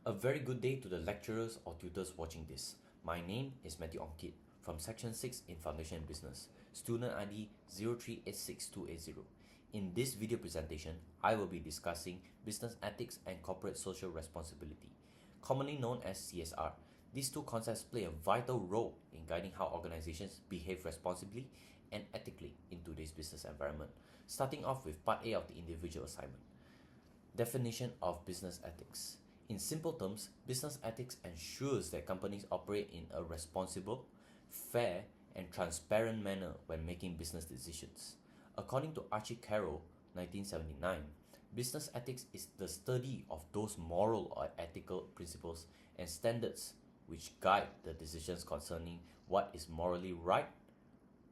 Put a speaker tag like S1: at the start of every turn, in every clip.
S1: A very good day to the lecturers or tutors watching this. My name is Matthew Ongkit from Section 6 in Foundation and Business, student ID 0386280. In this video presentation, I will be discussing business ethics and corporate social responsibility, commonly known as CSR. These two concepts play a vital role in guiding how organizations behave responsibly and ethically in today's business environment. Starting off with Part A of the individual assignment. Definition of business ethics. In simple terms, business ethics ensures that companies operate in a responsible, fair, and transparent manner when making business decisions. According to Archie Carroll, 1979, business ethics is the study of those moral or ethical principles and standards which guide the decisions concerning what is morally right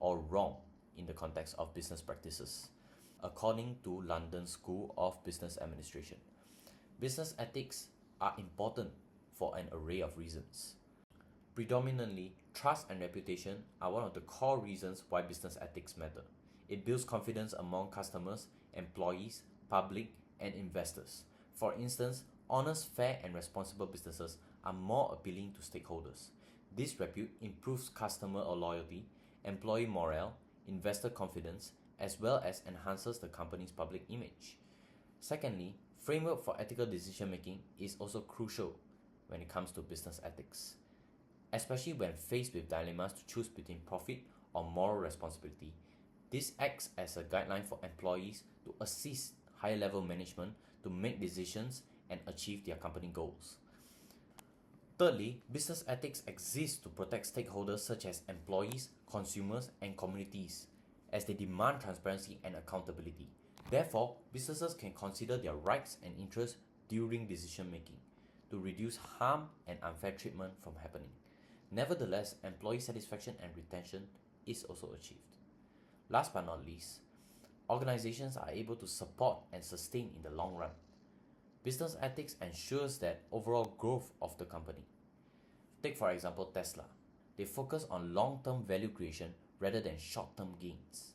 S1: or wrong in the context of business practices. According to London School of Business Administration, business ethics are important for an array of reasons. Predominantly, trust and reputation are one of the core reasons why business ethics matter. It builds confidence among customers, employees, public, and investors. For instance, honest, fair, and responsible businesses are more appealing to stakeholders. This repute improves customer loyalty, employee morale, investor confidence, as well as enhances the company's public image. Secondly, framework for ethical decision-making is also crucial when it comes to business ethics, especially when faced with dilemmas to choose between profit or moral responsibility. This acts as a guideline for employees to assist higher-level management to make decisions and achieve their company goals. Thirdly, business ethics exists to protect stakeholders such as employees, consumers, and communities, as they demand transparency and accountability. Therefore, businesses can consider their rights and interests during decision-making to reduce harm and unfair treatment from happening. Nevertheless, employee satisfaction and retention is also achieved. Last but not least, organizations are able to support and sustain in the long run. Business ethics ensures that overall growth of the company. Take for example Tesla. They focus on long-term value creation rather than short-term gains.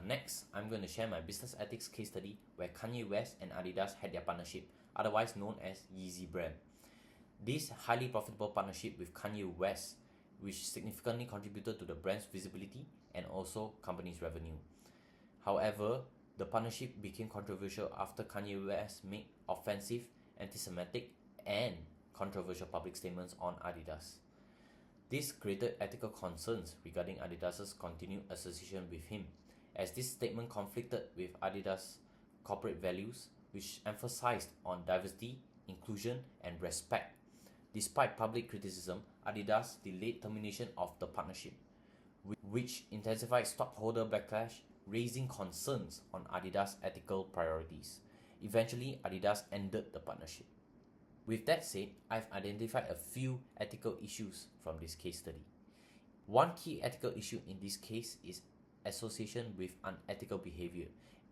S1: Next, I'm going to share my business ethics case study where Kanye West and Adidas had their partnership, otherwise known as Yeezy brand. This highly profitable partnership with Kanye West, which significantly contributed to the brand's visibility and also company's revenue. However, the partnership became controversial after Kanye West made offensive, anti-Semitic, and controversial public statements on Adidas. This created ethical concerns regarding Adidas's continued association with him, as this statement conflicted with Adidas' corporate values, which emphasized on diversity, inclusion, and respect. Despite public criticism, Adidas delayed termination of the partnership, which intensified stockholder backlash, raising concerns on Adidas' ethical priorities. Eventually, Adidas ended the partnership. With that said, I've identified a few ethical issues from this case study. One key ethical issue in this case is association with unethical behavior.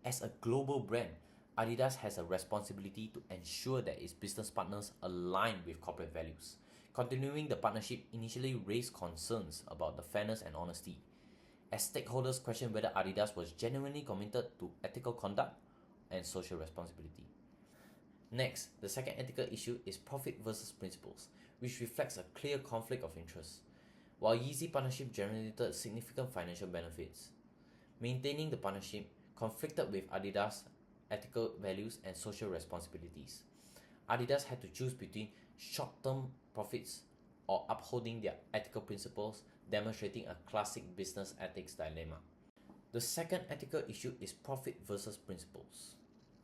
S1: As a global brand, Adidas has a responsibility to ensure that its business partners align with corporate values. Continuing the partnership initially raised concerns about the fairness and honesty, as stakeholders questioned whether Adidas was genuinely committed to ethical conduct and social responsibility. Next, the second ethical issue is profit versus principles, which reflects a clear conflict of interest. While Yeezy partnership generated significant financial benefits, maintaining the partnership conflicted with Adidas' ethical values and social responsibilities. Adidas had to choose between short-term profits or upholding their ethical principles, demonstrating a classic business ethics dilemma. The second ethical issue is profit versus principles.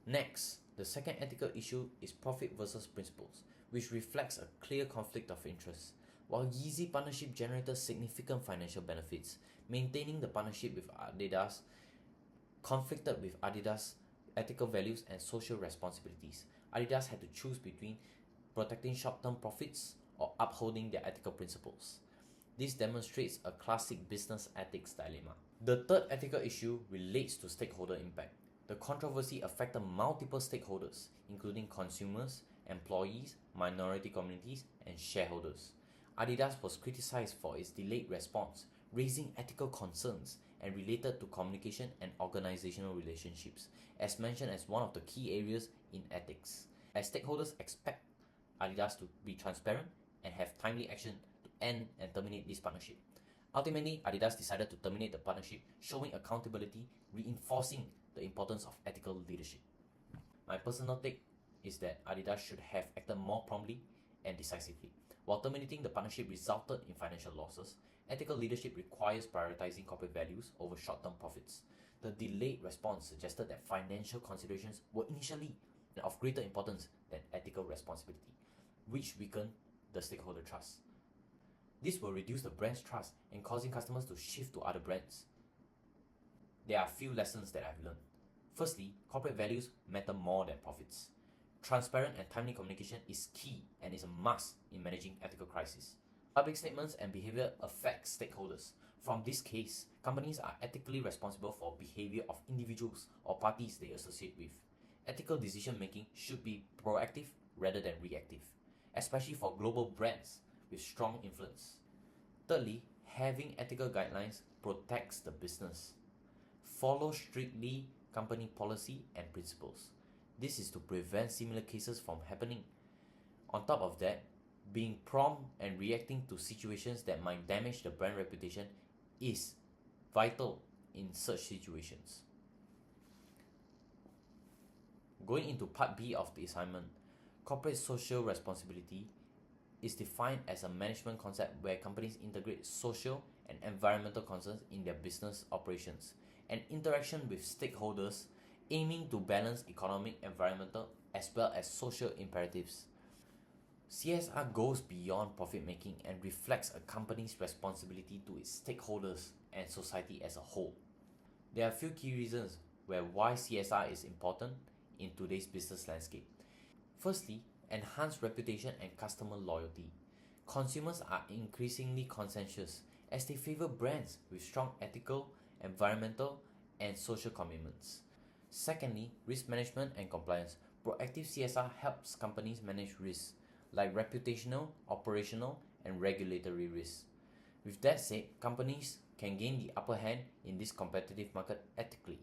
S1: Next, the second ethical issue is profit versus principles, which reflects a clear conflict of interest. While Yeezy partnership generated significant financial benefits, maintaining the partnership with Adidas conflicted with Adidas' ethical values and social responsibilities. Adidas had to choose between protecting short-term profits or upholding their ethical principles. This demonstrates a classic business ethics dilemma. The third ethical issue relates to stakeholder impact. The controversy affected multiple stakeholders, including consumers, employees, minority communities, and shareholders. Adidas was criticized for its delayed response, raising ethical concerns and related to communication and organizational relationships, as mentioned as one of the key areas in ethics. As stakeholders expect Adidas to be transparent and have timely action to end and terminate this partnership. Ultimately, Adidas decided to terminate the partnership, showing accountability, reinforcing the importance of ethical leadership. My personal take is that Adidas should have acted more promptly and decisively. While terminating the partnership resulted in financial losses, ethical leadership requires prioritizing corporate values over short-term profits. The delayed response suggested that financial considerations were initially of greater importance than ethical responsibility, which weakened the stakeholder trust. This will reduce the brand's trust and causing customers to shift to other brands. There are a few lessons that I've learned. Firstly, corporate values matter more than profits. Transparent and timely communication is key and is a must in managing ethical crises. Public statements and behavior affect stakeholders. From this case, companies are ethically responsible for behavior of individuals or parties they associate with. Ethical decision making should be proactive rather than reactive, especially for global brands with strong influence. Thirdly, having ethical guidelines protects the business. Follow strictly company policy and principles. This is to prevent similar cases from happening. On top of that, being prompt and reacting to situations that might damage the brand reputation is vital in such situations. Going into part B of the assignment, corporate social responsibility is defined as a management concept where companies integrate social and environmental concerns in their business operations and interaction with stakeholders, aiming to balance economic, environmental, as well as social imperatives. CSR goes beyond profit making and reflects a company's responsibility to its stakeholders and society as a whole. There are a few key reasons why CSR is important in today's business landscape. Firstly, enhanced reputation and customer loyalty. Consumers are increasingly conscientious as they favor brands with strong ethical, environmental, and social commitments. Secondly, risk management and compliance. Proactive CSR helps companies manage risks like reputational, operational, and regulatory risks. With that said, companies can gain the upper hand in this competitive market ethically.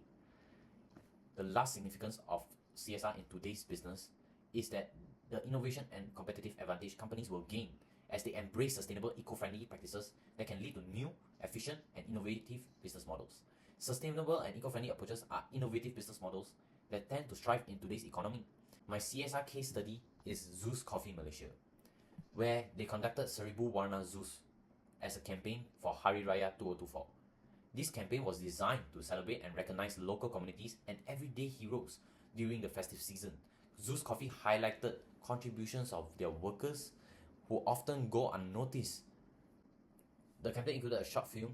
S1: The last significance of CSR in today's business is that the innovation and competitive advantage companies will gain as they embrace sustainable, eco-friendly practices that can lead to new, efficient, and innovative business models. Sustainable and eco-friendly approaches are innovative business models that tend to thrive in today's economy. My CSR case study is Zeus Coffee Malaysia, where they conducted Seribu Warna Zeus as a campaign for Hari Raya 2024. This campaign was designed to celebrate and recognize local communities and everyday heroes during the festive season. Zeus Coffee highlighted contributions of their workers who often go unnoticed. The campaign included a short film,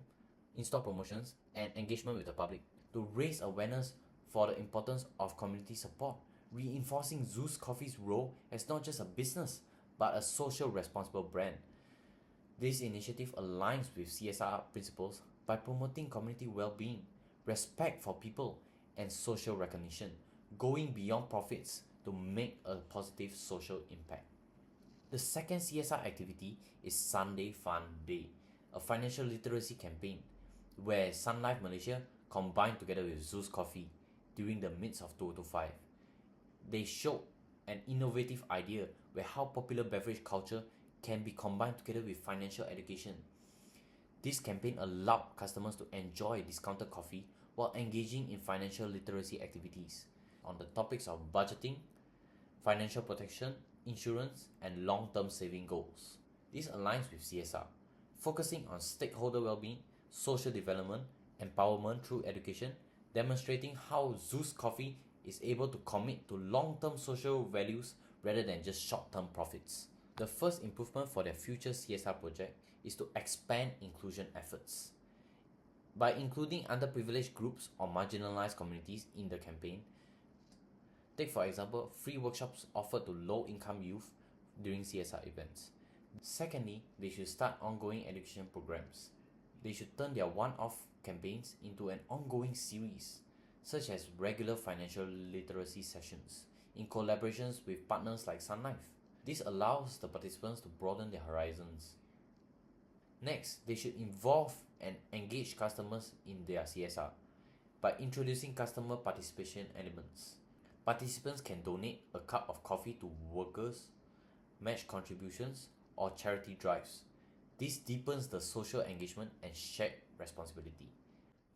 S1: in-store promotions, and engagement with the public to raise awareness for the importance of community support, reinforcing Zeus Coffee's role as not just a business, but a social responsible brand. This initiative aligns with CSR principles by promoting community well-being, respect for people, and social recognition, going beyond profits to make a positive social impact. The second CSR activity is Sunday Fun Day, a financial literacy campaign where Sun Life Malaysia combined together with Zeus Coffee during the midst of 2025. They showed an innovative idea where how popular beverage culture can be combined together with financial education. This campaign allowed customers to enjoy discounted coffee while engaging in financial literacy activities on the topics of budgeting, financial protection, insurance, and long-term saving goals. This aligns with CSR, focusing on stakeholder well-being, social development, empowerment through education, demonstrating how Zeus Coffee is able to commit to long-term social values rather than just short-term profits. The first improvement for their future CSR project is to expand inclusion efforts. By including underprivileged groups or marginalized communities in the campaign, take for example, free workshops offered to low-income youth during CSR events. Secondly, they should start ongoing education programs. They should turn their one-off campaigns into an ongoing series, such as regular financial literacy sessions in collaborations with partners like Sun Life. This allows the participants to broaden their horizons. Next, they should involve and engage customers in their CSR by introducing customer participation elements. Participants can donate a cup of coffee to workers match contributions, or charity drives. This deepens the social engagement and shared responsibility.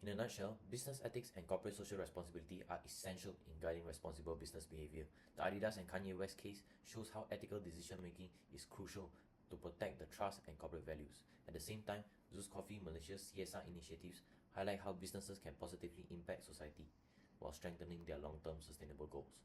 S1: In a nutshell, business ethics and corporate social responsibility are essential in guiding responsible business behavior. The Adidas and Kanye West case shows how ethical decision making is crucial to protect the trust and corporate values. At the same time, Zeus Coffee Malaysia's CSR initiatives highlight how businesses can positively impact society while strengthening their long-term sustainable goals.